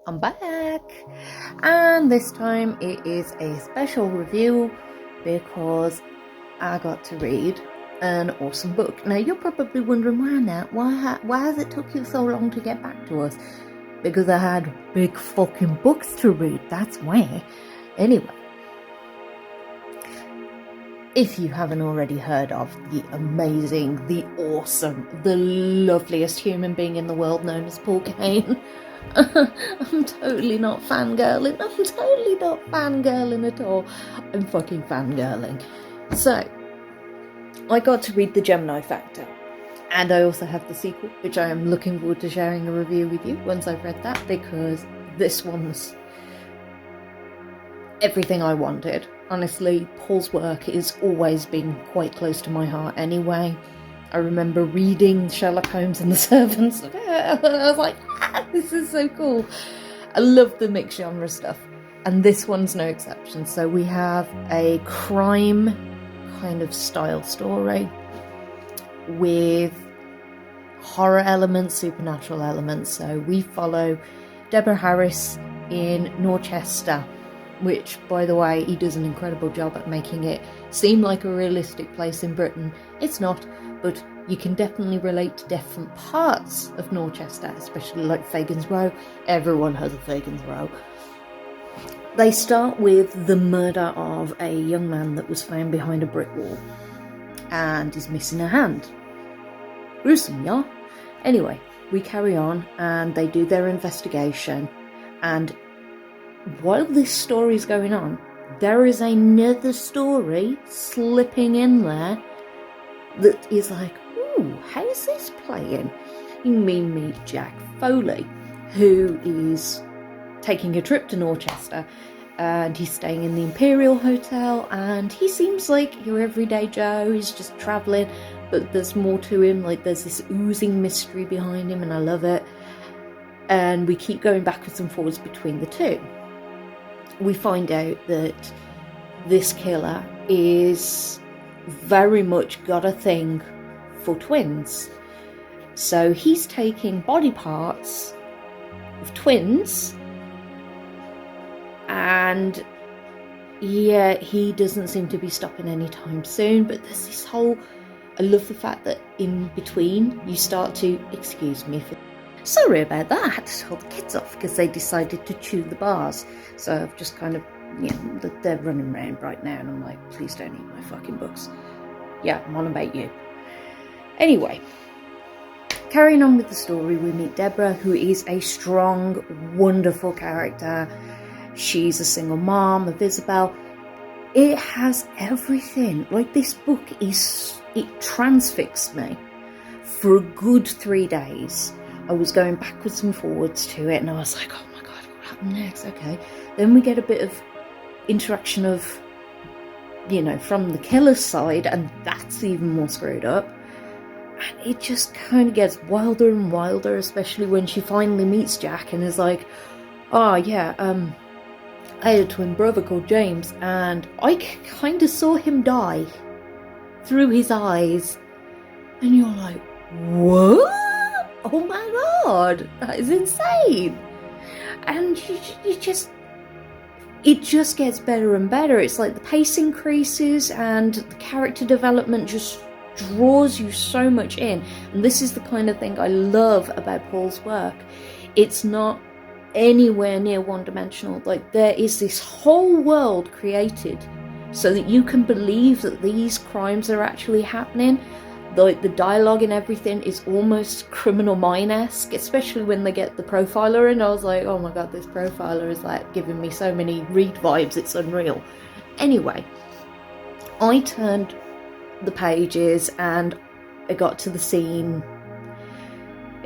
I'm back, and this time it is a special review because I got to read an awesome book. Now you're probably wondering why now, why has it took you so long to get back to us? Because I had big fucking books to read, that's why. Anyway, if you haven't already heard of the amazing, the awesome, the loveliest human being in the world known as Paul Kane, I'm totally not fangirling. I'm totally not fangirling at all. I'm fucking fangirling. So, I got to read the Gemini Factor. And I also have the sequel, which I am looking forward to sharing a review with you once I've read that, because this one's everything I wanted. Honestly, Paul's work has always been quite close to my heart anyway. I remember reading Sherlock Holmes and the Servants. I was like, this is so cool. I love the mixed genre stuff. And this one's no exception. So we have a crime kind of style story with horror elements, supernatural elements. So we follow Deborah Harris in Dorchester, which, by the way, he does an incredible job at making it seem like a realistic place in Britain. It's not, but you can definitely relate to different parts of Dorchester, especially like Fagan's Row. Everyone has a Fagan's Row. They start with the murder of a young man that was found behind a brick wall and is missing a hand. Gruesome, yeah? Anyway, we carry on and they do their investigation, and while this story's going on, there is another story slipping in there that is like, ooh, how's this playing? You meet Jack Foley, who is taking a trip to Dorchester, and he's staying in the Imperial Hotel, and he seems like your everyday Joe. He's just travelling, but there's more to him. Like, there's this oozing mystery behind him, and I love it. And we keep going backwards and forwards between the two. We find out that this killer is very much got a thing for twins. So he's taking body parts of twins, and yeah, he doesn't seem to be stopping anytime soon. But there's this whole, I love the fact that in between you start to, excuse me for, sorry about that, I had to tell the kids off because they decided to chew the bars. So I've just kind of, they're running around right now, and I'm like, please don't eat my fucking books. Yeah, I'm on about you. Anyway, carrying on with the story, we meet Deborah, who is a strong, wonderful character. She's a single mom of Isabel. It has everything. Like, this book it transfixed me for a good 3 days. I was going backwards and forwards to it, and I was like, oh my god, what happened next? Okay. Then we get a bit of interaction of, from the killer's side, and that's even more screwed up. And it just kind of gets wilder and wilder, especially when she finally meets Jack and is like, oh yeah, I had a twin brother called James, and I kind of saw him die through his eyes. And you're like, what? Oh my god, that is insane. And it just gets better and better. It's like the pace increases and the character development just draws you so much in. And this is the kind of thing I love about Paul's work. It's not anywhere near one-dimensional. Like, there is this whole world created so that you can believe that these crimes are actually happening. The dialogue and everything is almost Criminal Minds-esque, especially when they get the profiler in. I was like, oh my god, this profiler is like giving me so many Reed vibes, it's unreal. Anyway, I turned the pages and I got to the scene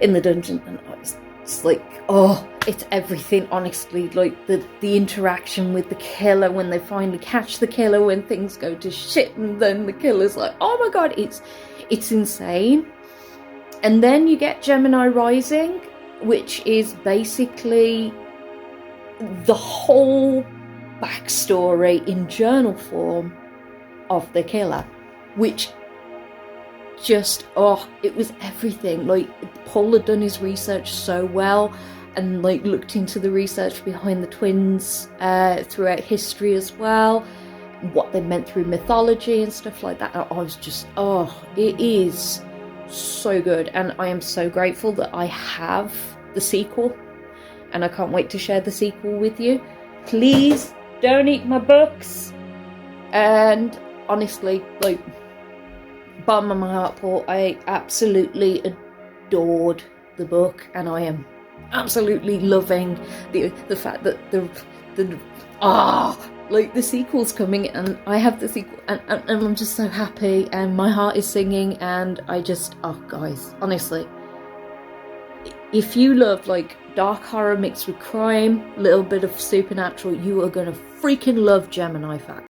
in the dungeon, and I was just like, oh, it's everything, honestly. Like, the interaction with the killer when they finally catch the killer, when things go to shit, and then the killer's like, oh my god, it's insane. And then you get Gemini Rising, which is basically the whole backstory in journal form of the killer, which just, it was everything. Like, Paul had done his research so well, and like looked into the research behind the twins throughout history as well, what they meant through mythology and stuff like that. I was just, it is so good, and I am so grateful that I have the sequel, and I can't wait to share the sequel with you. Please don't eat my books. And honestly, like, bottom of my heart, Paul, I absolutely adored the book, and I am absolutely loving the fact that the sequel's coming, and I have the sequel, and I'm just so happy, and my heart is singing, and I just, guys, honestly, if you love like dark horror mixed with crime, little bit of supernatural, you are gonna freaking love Gemini Factor.